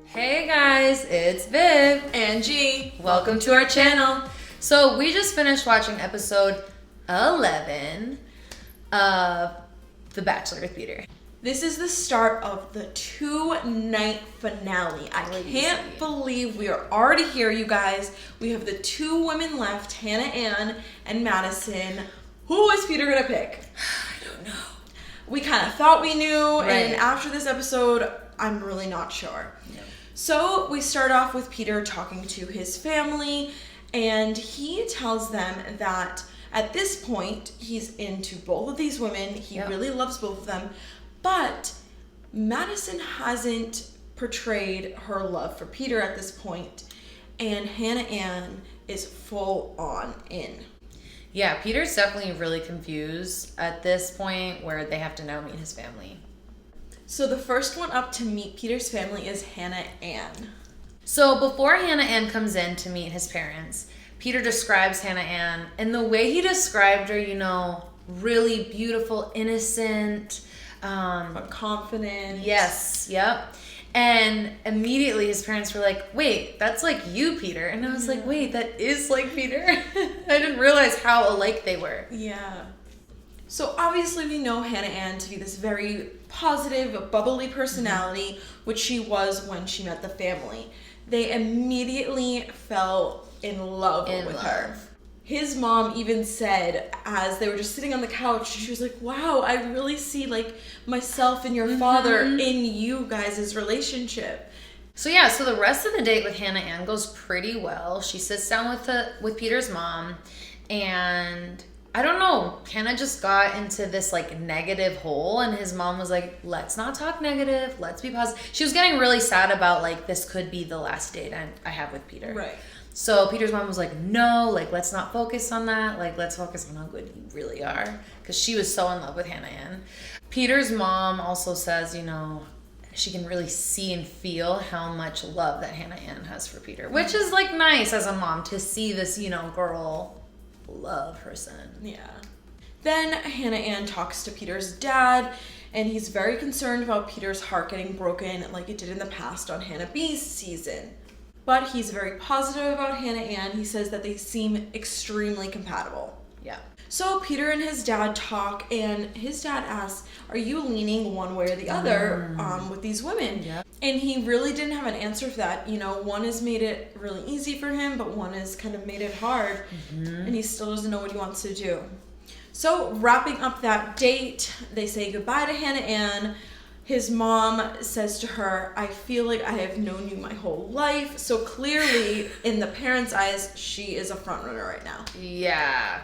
Hey guys, it's Viv and G. Welcome to our channel. So we just finished watching episode 11 of The Bachelor with Peter. This is the start of the 2-night finale. I can't believe we are already here, you guys. We have the two women left, Hannah Ann and Madison. Who is Peter gonna pick? I don't know. We kind of thought we knew, Right. and after this episode, I'm really not sure. No. So we start off with Peter talking to his family, and he tells them that at this point, he's into both of these women. He really loves both of them, but Madison hasn't portrayed her love for Peter at this point, and Hannah Ann is full on in. Yeah, Peter's definitely really confused at this point where they have to now meet his family. So the first one up to meet Peter's family is Hannah Ann. So before Hannah Ann comes in to meet his parents, Peter describes Hannah Ann, and the way he described her, you know, really beautiful, innocent, But confident. Yes, yep. And immediately his parents were like, wait, that's like you, Peter. And I was like, wait, that is like Peter? I didn't realize how alike they were. Yeah. So obviously we know Hannah Ann to be this very positive, bubbly personality, which she was when she met the family. They immediately fell in love with her. His mom even said, as they were just sitting on the couch, she was like, wow, I really see like myself and your father in you guys' relationship. So yeah, so the rest of the date with Hannah Ann goes pretty well. She sits down with Peter's mom, and I don't know, Hannah just got into this like negative hole, and his mom was like, let's not talk negative, let's be positive. She was getting really sad about like, this could be the last date I have with Peter. Right. So Peter's mom was like, no, like, let's not focus on that. Like, let's focus on how good you really are. Because she was so in love with Hannah Ann. Peter's mom also says, you know, she can really see and feel how much love that Hannah Ann has for Peter. Which is, like, nice as a mom to see this, you know, girl love her son. Yeah. Then Hannah Ann talks to Peter's dad, and he's very concerned about Peter's heart getting broken like it did in the past on Hannah B's season. But he's very positive about Hannah Ann. He says that they seem extremely compatible. Yeah. So Peter and his dad talk, and his dad asks, are you leaning one way or the other with these women? Yeah. And he really didn't have an answer for that. You know, one has made it really easy for him, but one has kind of made it hard. And he still doesn't know what he wants to do. So wrapping up that date, they say goodbye to Hannah Ann. His mom says to her, I feel like I have known you my whole life. So clearly, in the parents' eyes, she is a front runner right now. Yeah,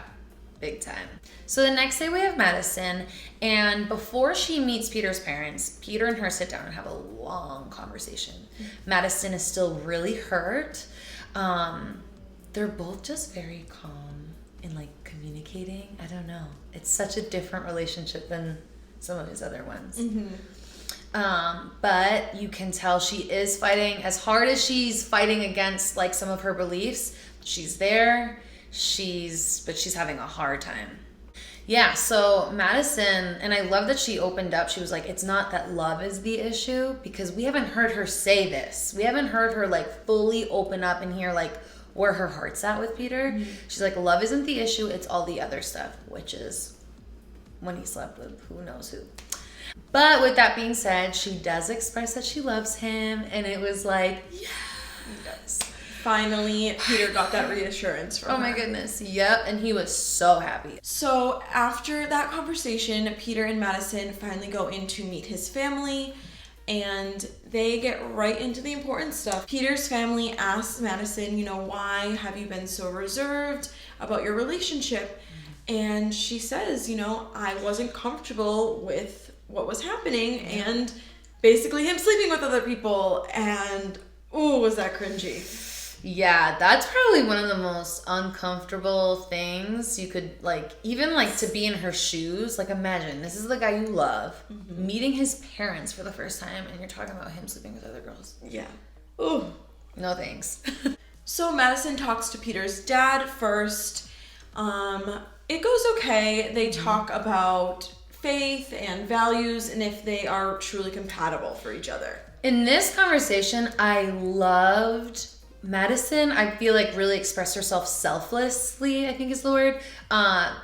big time. So the next day we have Madison, and before she meets Peter's parents, Peter and her sit down and have a long conversation. Madison is still really hurt. They're both just very calm in like communicating. I don't know. It's such a different relationship than some of his other ones. But you can tell she is fighting as hard as she's fighting against like some of her beliefs. She's there. But she's having a hard time. Yeah, so Madison, and I love that she opened up. She was like, it's not that love is the issue, because we haven't heard her say this. We haven't heard her like fully open up and hear like where her heart's at with Peter. She's like, love isn't the issue, it's all the other stuff, which is when he slept with who knows who. But with that being said, she does express that she loves him, and it was like, yes. Finally, Peter got that reassurance from her. Oh my goodness, yep, and he was so happy. So after that conversation, Peter and Madison finally go in to meet his family, and they get right into the important stuff. Peter's family asks Madison, you know, why have you been so reserved about your relationship? And she says, you know, I wasn't comfortable with what was happening, and basically him sleeping with other people, and ooh, was that cringy. Yeah, that's probably one of the most uncomfortable things you could, like, even like to be in her shoes. Like, imagine this is the guy you love, meeting his parents for the first time, and you're talking about him sleeping with other girls. Yeah. Ooh. No thanks. So Madison talks to Peter's dad first. It goes okay. They talk about faith and values and if they are truly compatible for each other. In this conversation, I loved Madison. I feel like really expressed herself selflessly, I think is the word,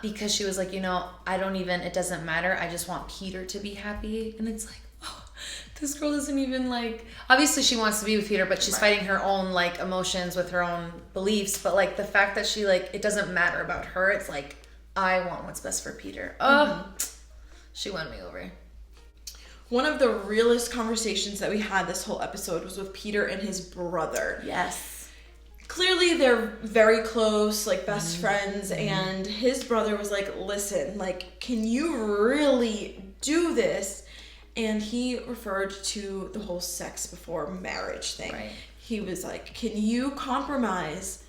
because she was like, it doesn't matter. I just want Peter to be happy. And it's like, oh, this girl doesn't even like, obviously she wants to be with Peter, but she's fighting her own like emotions with her own beliefs. But like the fact that she like, it doesn't matter about her. It's like, I want what's best for Peter. Oh, she won me over. One of the realest conversations that we had this whole episode was with Peter and his brother. Yes. Clearly they're very close, like best friends, and his brother was like, listen, like, can you really do this? And he referred to the whole sex before marriage thing. Right. He was like, can you compromise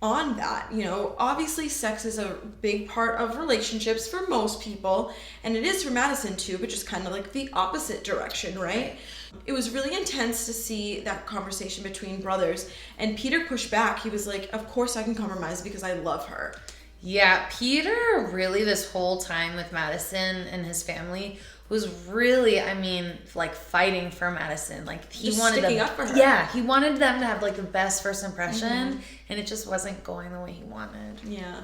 on that? Obviously sex is a big part of relationships for most people, and it is for Madison too, but just kind of like the opposite direction, right? It was really intense to see that conversation between brothers, and Peter pushed back. He was like, of course I can compromise because I love her. Yeah, Peter really this whole time with Madison and his family was really, like fighting for Madison. Like he just wanted sticking up for her. Yeah, he wanted them to have like the best first impression, and it just wasn't going the way he wanted. Yeah.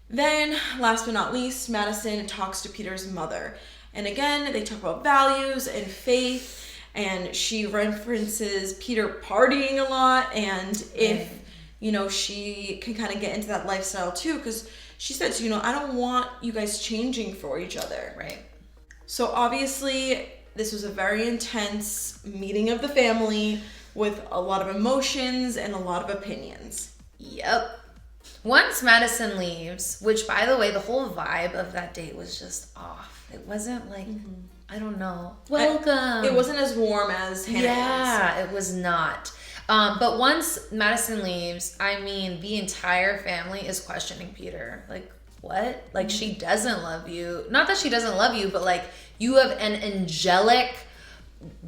Then, last but not least, Madison talks to Peter's mother. And again, they talk about values and faith, and she references Peter partying a lot, and if, she can kind of get into that lifestyle too, because she says, I don't want you guys changing for each other. Right. So obviously, this was a very intense meeting of the family with a lot of emotions and a lot of opinions. Yep. Once Madison leaves, which by the way, the whole vibe of that date was just off. It wasn't like, I don't know, welcome. It wasn't as warm as Hannah. Yeah, it was not. But once Madison leaves, the entire family is questioning Peter. Like, what? Like, she doesn't love you. Not that she doesn't love you, but like, you have an angelic,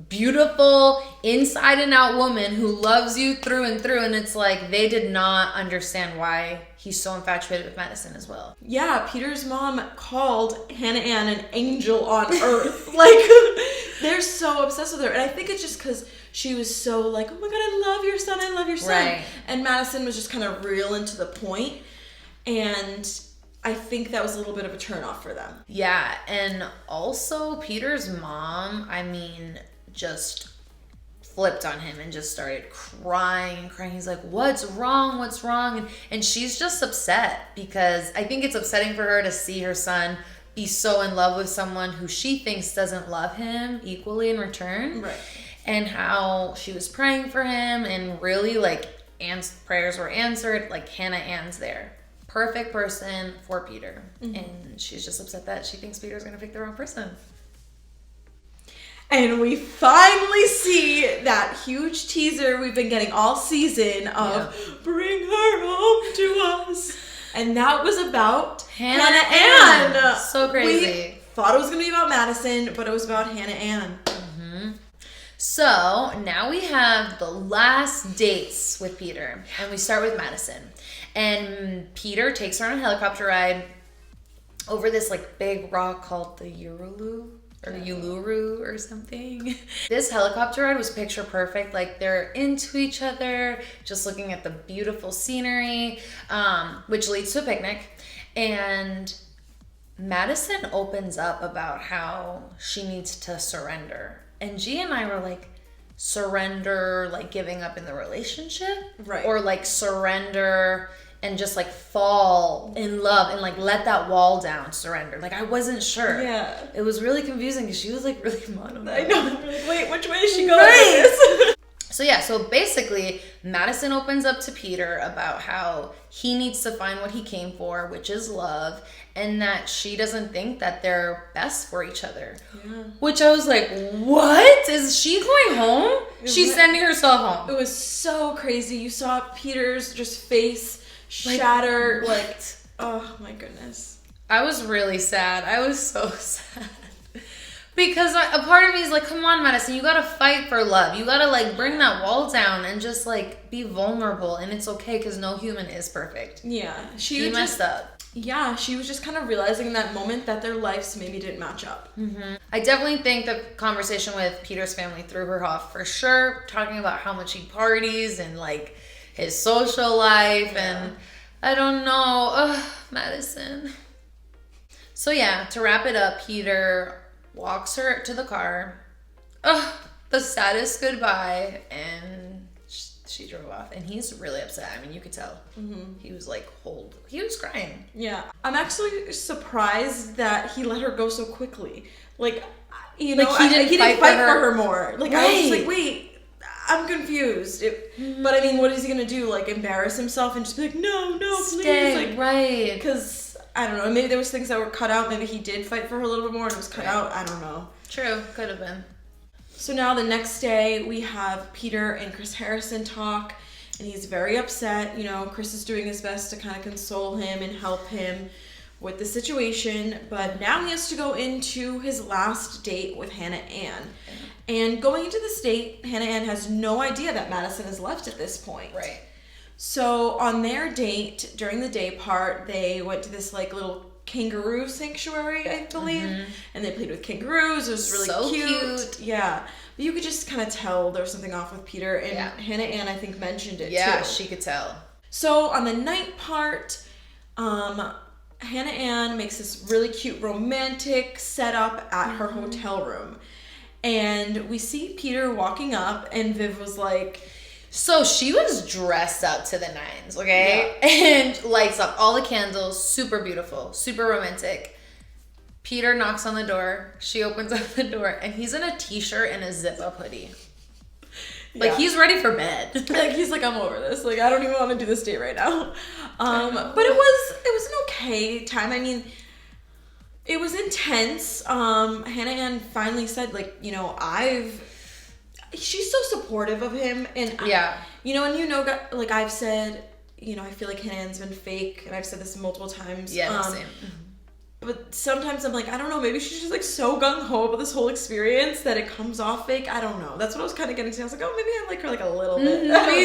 beautiful, inside and out woman who loves you through and through. And it's like, they did not understand why he's so infatuated with Madison as well. Yeah, Peter's mom called Hannah Ann an angel on earth. Like, they're so obsessed with her. And I think it's just because she was so like, oh my God, I love your son, I love your son. Right. And Madison was just kind of real and to the point. And I think that was a little bit of a turnoff for them. Yeah, and also Peter's mom, just flipped on him and just started crying. He's like, what's wrong? And she's just upset because I think it's upsetting for her to see her son be so in love with someone who she thinks doesn't love him equally in return. Right. And how she was praying for him and really like prayers were answered. Like Hannah Ann's there. Perfect person for Peter. And she's just upset that she thinks Peter's going to pick the wrong person. And we finally see that huge teaser we've been getting all season of bring her home to us. And that was about Hannah Ann. So crazy. We thought it was going to be about Madison, but it was about Hannah Ann. So now we have the last dates with Peter. And we start with Madison. And Peter takes her on a helicopter ride over this like big rock called the Uluru or something. This helicopter ride was picture perfect. Like they're into each other, just looking at the beautiful scenery, which leads to a picnic. And Madison opens up about how she needs to surrender. And G and I were like, surrender, like giving up in the relationship? Right. Or like surrender and just like fall in love and like let that wall down, surrender. Like I wasn't sure. Yeah. It was really confusing because she was like really monogamous. I know. Wait, which way is she going with this? So basically Madison opens up to Peter about how he needs to find what he came for, which is love, and that she doesn't think that they're best for each other. Yeah. Which I was like, what? Is she going home? She's sending herself home. It was so crazy. You saw Peter's just face shatter. Like, oh my goodness. I was really sad. I was so sad. Because a part of me is like, come on, Madison, you gotta fight for love. You gotta like bring that wall down and just like be vulnerable. And it's okay because no human is perfect. Yeah. She messed up. yeah, she was just kind of realizing in that moment that their lives maybe didn't match up. I definitely think the conversation with Peter's family threw her off for sure. Talking about how much he parties and like his social life and I don't know. Ugh, Madison. So yeah, to wrap it up, Peter walks her to the car. Ugh, the saddest goodbye, and she drove off. And he's really upset. I mean, you could tell. He was like, he was crying. Yeah. I'm actually surprised that he let her go so quickly. Like, you know, like he didn't fight for her more. Like, I was just like, wait, I'm confused. But I mean, what is he gonna do? Like, embarrass himself and just be like, no, please. Stay, like, right. Because, I don't know, maybe there was things that were cut out. Maybe he did fight for her a little bit more and it was cut out. I don't know. True, could have been. So now the next day we have Peter and Chris Harrison talk, and he's very upset. You know, Chris is doing his best to kind of console him and help him with the situation, but now he has to go into his last date with Hannah Ann. And going into this date, Hannah Ann has no idea that Madison has left at this point. Right. So on their date, during the day part, they went to this like little kangaroo sanctuary, I believe, and they played with kangaroos. It was really so cute. Yeah, but you could just kind of tell there was something off with Peter, and Hannah Ann, I think, mentioned it too. Yeah, she could tell. So on the night part, Hannah Ann makes this really cute romantic setup at her hotel room, and we see Peter walking up, and Viv was like, so she was dressed up to the nines, okay? Yeah. And lights up all the candles, super beautiful, super romantic. Peter knocks on the door. She opens up the door, and he's in a t-shirt and a zip-up hoodie. Like, he's ready for bed. Like, he's like, I'm over this. Like, I don't even want to do this date right now. But it was an okay time. I mean, it was intense. Hannah Ann finally said, like, you know, she's so supportive of him, and like I've said, you know, I feel like Hannah Ann's been fake, and I've said this multiple times. Yeah, same. But sometimes I'm like, I don't know, maybe she's just like so gung-ho about this whole experience that it comes off fake. I don't know. That's what I was kind of getting to. I was like, oh, maybe I like her like a little bit. Me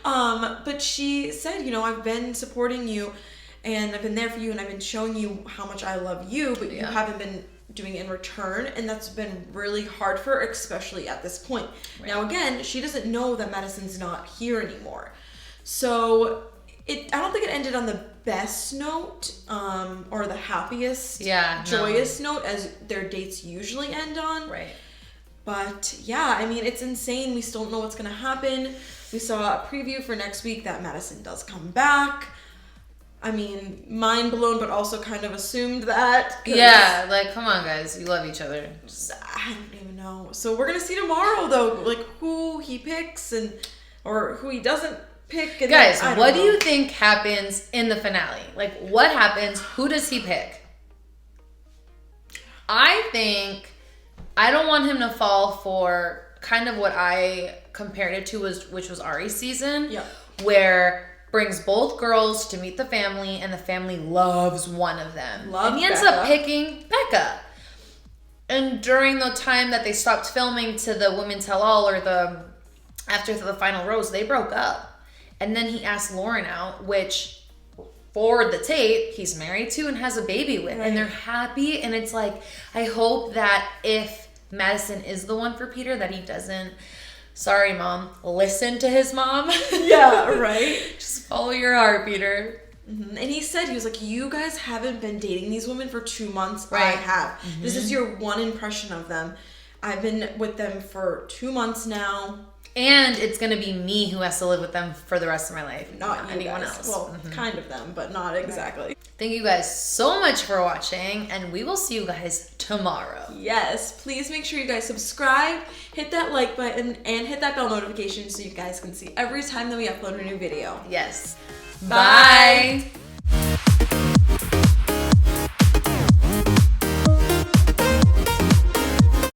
too. But she said, you know, I've been supporting you, and I've been there for you, and I've been showing you how much I love you, but you haven't been doing it in return, and that's been really hard for her, especially at this point. Right. Now again, she doesn't know that Madison's not here anymore, so I don't think it ended on the best note, or the happiest, joyous note as their dates usually end on. Right. But yeah, I mean, it's insane. We still don't know what's gonna happen. We saw a preview for next week that Madison does come back. I mean, mind blown, but also kind of assumed that. Yeah, like, come on, guys. You love each other. I don't even know. So we're going to see tomorrow, though, like, who he picks or who he doesn't pick. And guys, what do you think happens in the finale? Like, what happens? Who does he pick? I think I don't want him to fall for kind of what I compared it to, which was Ari's season, where brings both girls to meet the family, and the family loves one of them. And he ends up picking Becca. And during the time that they stopped filming to the Women Tell All, or after the final rose, they broke up. And then he asked Lauren out, which for the tape, he's married to and has a baby with. Right. And they're happy. And it's like, I hope that if Madison is the one for Peter, that he doesn't, sorry, Mom, listen to his mom. Yeah, right? Just follow your heart, Peter. And he said, he was like, you guys haven't been dating these women for 2 months. Right. I have. This is your one impression of them. I've been with them for 2 months now. And it's going to be me who has to live with them for the rest of my life. Not anyone else. Well, kind of them, but not exactly. Thank you guys so much for watching, and we will see you guys tomorrow. Yes, please make sure you guys subscribe, hit that like button, and hit that bell notification so you guys can see every time that we upload a new video. Yes. Bye.